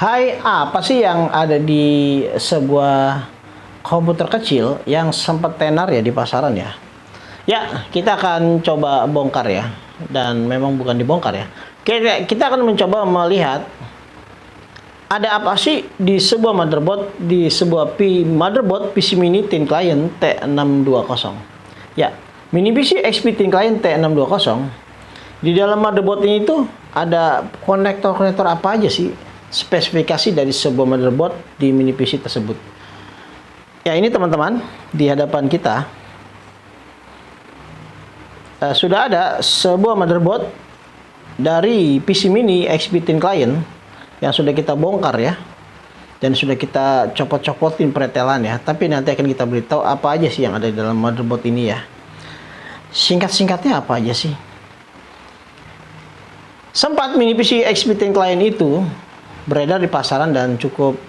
Hai, apa sih yang ada di sebuah komputer kecil yang sempat tenar ya di pasaran ya? Ya, kita akan coba bongkar ya. Dan memang bukan dibongkar ya. Kita akan mencoba melihat ada apa sih di sebuah motherboard PC Mini Thin Client T620. Ya, Mini PC XP Thin Client T620. Di dalam motherboard ini tuh ada konektor-konektor apa aja sih? Spesifikasi dari sebuah motherboard di mini PC tersebut. Ya, ini teman-teman, di hadapan kita sudah ada sebuah motherboard dari PC Mini XP Thin Client yang sudah kita bongkar ya, dan sudah kita copot-copotin pretelan ya. Tapi nanti akan kita beritahu apa aja sih yang ada di dalam motherboard ini ya. Singkat-singkatnya apa aja sih? Sempat mini PC XP Thin Client itu beredar di pasaran dan cukup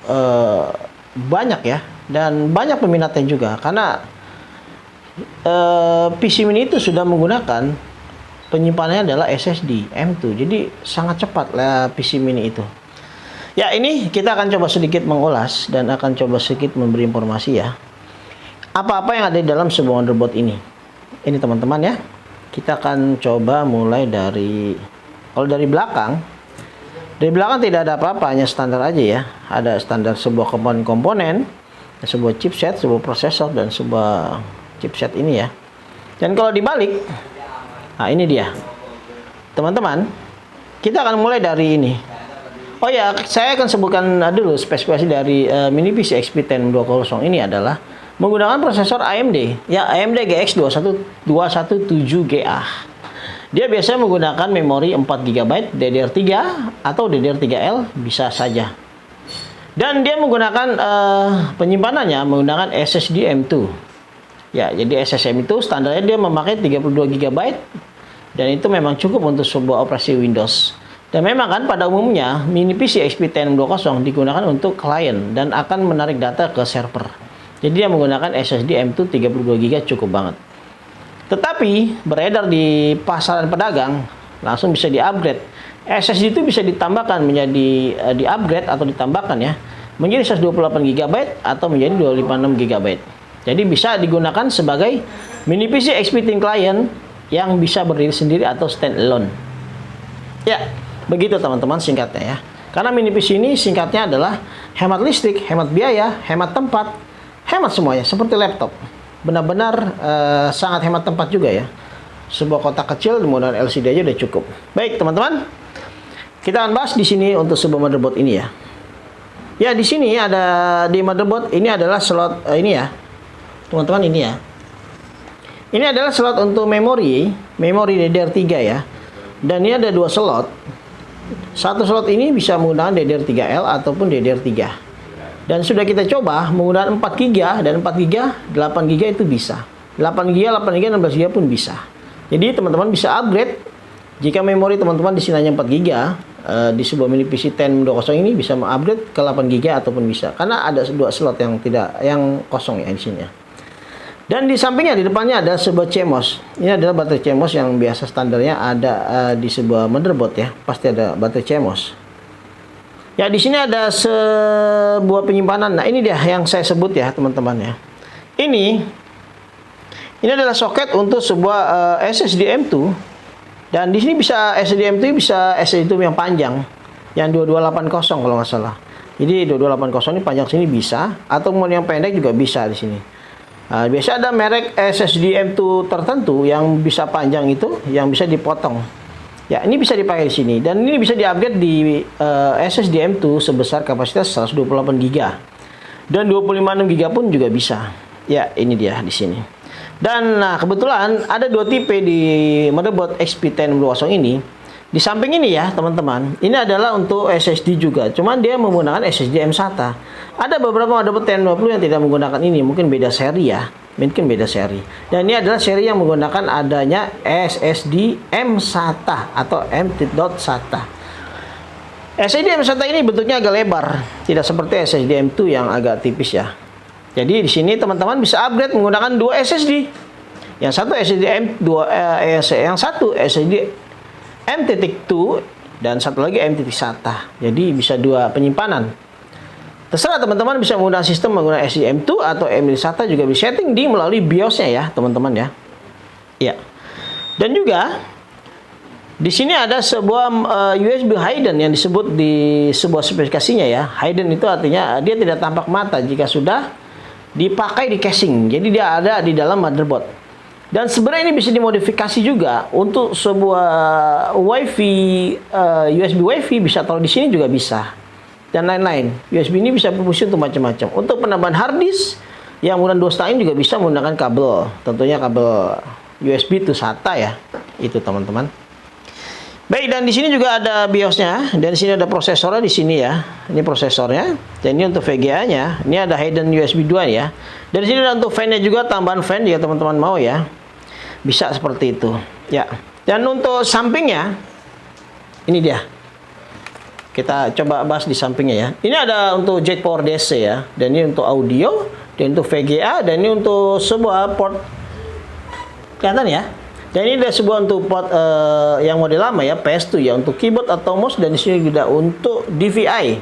banyak ya, dan banyak peminatnya juga karena PC Mini itu sudah menggunakan penyimpanannya adalah SSD M2, jadi sangat cepat lah PC Mini itu. Ya, ini kita akan coba sedikit mengulas dan akan coba sedikit memberi informasi ya, apa-apa yang ada di dalam sebuah motherboard ini. Ini teman-teman ya, kita akan coba mulai dari, kalau dari belakang tidak ada apa-apa, hanya standar aja ya. Ada standar sebuah komponen-komponen, sebuah chipset, sebuah prosesor, dan sebuah chipset ini ya. Dan kalau dibalik, nah ini dia. Teman-teman, kita akan mulai dari ini. Oh ya, saya akan sebutkan dulu spesifikasi dari mini PC XP T620 ini adalah menggunakan prosesor AMD. Ya, AMD GX 217GA. Dia biasanya menggunakan memori 4 GB DDR3 atau DDR3L bisa saja. Dan dia menggunakan penyimpanannya menggunakan SSD M2. Ya, jadi SSM itu standarnya dia memakai 32 GB dan itu memang cukup untuk sebuah operasi Windows. Dan memang kan pada umumnya mini PC XP T620 digunakan untuk klien dan akan menarik data ke server. Jadi dia menggunakan SSD M2 32 GB cukup banget. Tetapi beredar di pasaran pedagang langsung bisa di-upgrade. SSD itu bisa ditambahkan menjadi di-upgrade atau ditambahkan ya menjadi 128 GB atau menjadi 256 GB. Jadi bisa digunakan sebagai mini PC XP Thin Client yang bisa berdiri sendiri atau stand alone. Ya, begitu teman-teman singkatnya ya. Karena mini PC ini singkatnya adalah hemat listrik, hemat biaya, hemat tempat, hemat semuanya seperti laptop. Benar-benar sangat hemat tempat juga ya. Sebuah kotak kecil menggunakan LCD aja udah cukup. Baik teman-teman, kita akan bahas di sini untuk sebuah motherboard ini ya. Ya, di sini ada di motherboard ini adalah slot ini ya, teman-teman, ini ya. Ini adalah slot untuk memori DDR3 ya. Dan ini ada dua slot. Satu slot ini bisa menggunakan DDR3L ataupun DDR3. Dan sudah kita coba menggunakan 4 GB dan 4 GB, 8 GB itu bisa. 8 GB, 8 GB, 16 GB pun bisa. Jadi teman-teman bisa upgrade. Jika memori teman-teman di sini hanya 4 GB, di sebuah mini PC T620 ini bisa mengupgrade ke 8 GB ataupun bisa. Karena ada dua slot yang kosong ya di sini ya. Dan di sampingnya, di depannya ada sebuah CMOS. Ini adalah baterai CMOS yang biasa standarnya ada di sebuah motherboard ya. Pasti ada baterai CMOS. Ya, di sini ada sebuah penyimpanan. Nah, ini dia yang saya sebut ya, teman-teman ya. Ini adalah soket untuk sebuah SSD M2. Dan di sini bisa SSD M2 bisa SSD yang panjang, yang 2280 kalau nggak salah. Jadi 2280 ini panjang sini bisa, atau mau yang pendek juga bisa di sini. Biasa ada merek SSD M2 tertentu yang bisa panjang itu, yang bisa dipotong. Ya, ini bisa dipakai di sini dan ini bisa di-upgrade di SSD M2 sebesar kapasitas 128 GB dan 256 GB pun juga bisa. Ya, ini dia di sini. Dan nah, kebetulan ada dua tipe di motherboard XP T620 ini. Di samping ini ya, teman-teman, ini adalah untuk SSD juga. Cuman dia menggunakan SSD M-SATA. Ada beberapa motherboard T620 yang tidak menggunakan ini, mungkin beda seri ya. Mungkin beda seri. Dan ini adalah seri yang menggunakan adanya SSD M-SATA atau M.SATA. SSD M-SATA ini bentuknya agak lebar, tidak seperti SSD M2 yang agak tipis ya. Jadi di sini teman-teman bisa upgrade menggunakan dua SSD. Yang satu SSD M2 yang satu SSD M.2 dan satu lagi MTT SATA. Jadi bisa dua penyimpanan. Terserah teman-teman bisa menggunakan sistem menggunakan STM2 atau MTT SATA juga bisa setting di melalui BIOS-nya ya, teman-teman ya. Ya. Dan juga di sini ada sebuah USB hidden yang disebut di sebuah spesifikasinya ya. Hidden itu artinya dia tidak tampak mata jika sudah dipakai di casing. Jadi dia ada di dalam motherboard. Dan sebenarnya ini bisa dimodifikasi juga untuk sebuah WiFi, USB WiFi bisa taruh di sini juga bisa. Dan lain-lain. USB ini bisa berfungsi untuk macam-macam. Untuk penambahan hard disk yang menggunakan 2,5 juga bisa menggunakan kabel. Tentunya kabel USB to SATA ya. Itu teman-teman. Baik, dan di sini juga ada BIOS-nya, dan di sini ada prosesornya di sini ya. Ini prosesornya, dan ini untuk VGA-nya. Ini ada hidden USB 2 ya. Dan di sini ada untuk fan-nya juga, tambahan fan jika teman-teman mau ya. Bisa seperti itu. Ya. Dan untuk sampingnya, ini dia. Kita coba bahas di sampingnya ya. Ini ada untuk jack power DC ya, dan ini untuk audio, dan untuk VGA, dan ini untuk sebuah port. Kelihatan ya? Dan ini ada sebuah untuk port yang model lama ya, PS2 ya, untuk keyboard atau mouse, dan di sini juga untuk DVI.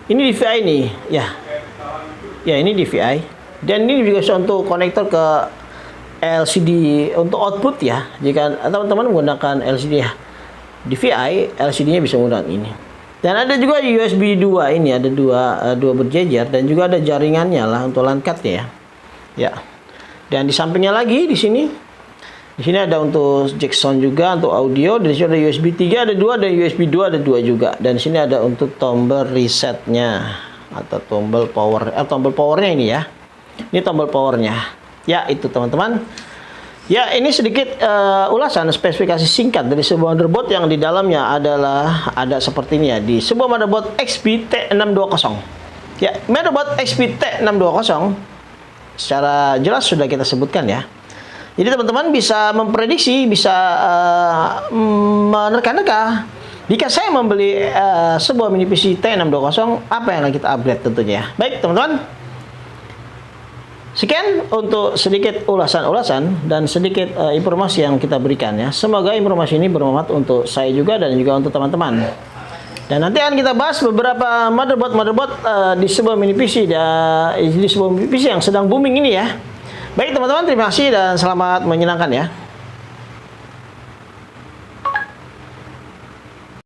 Ini DVI nih, ya. Ya, ini DVI. Dan ini juga bisa untuk konektor ke LCD untuk output ya. Jika teman-teman menggunakan LCD ya, DVI, LCD-nya bisa menggunakan ini. Dan ada juga USB 2 ini, ada dua berjejer, dan juga ada jaringannya lah untuk LAN card-nya ya. Ya. Dan di sampingnya lagi di sini. Di sini ada untuk jack sound juga untuk audio, dan di sini ada USB 3 ada 2, dan USB 2 ada 2 juga. Dan di sini ada untuk tombol resetnya atau tombol power, tombol powernya ini ya. Ini tombol powernya. Ya, itu teman-teman. Ya, ini sedikit ulasan spesifikasi singkat dari sebuah motherboard yang di dalamnya adalah ada seperti ini ya, di sebuah motherboard XP T620. Ya, motherboard XP T620 secara jelas sudah kita sebutkan ya. Jadi teman-teman bisa memprediksi, bisa menerka-nerka jika saya membeli sebuah mini PC T620, apa yang akan kita upgrade tentunya. Baik teman-teman, sekian untuk sedikit ulasan-ulasan dan sedikit informasi yang kita berikan ya. Semoga informasi ini bermanfaat untuk saya juga dan juga untuk teman-teman. Dan nanti akan kita bahas beberapa motherboard di sebuah mini PC dan di sebuah mini PC yang sedang booming ini ya. Baik teman-teman, terima kasih dan selamat menyenangkan ya.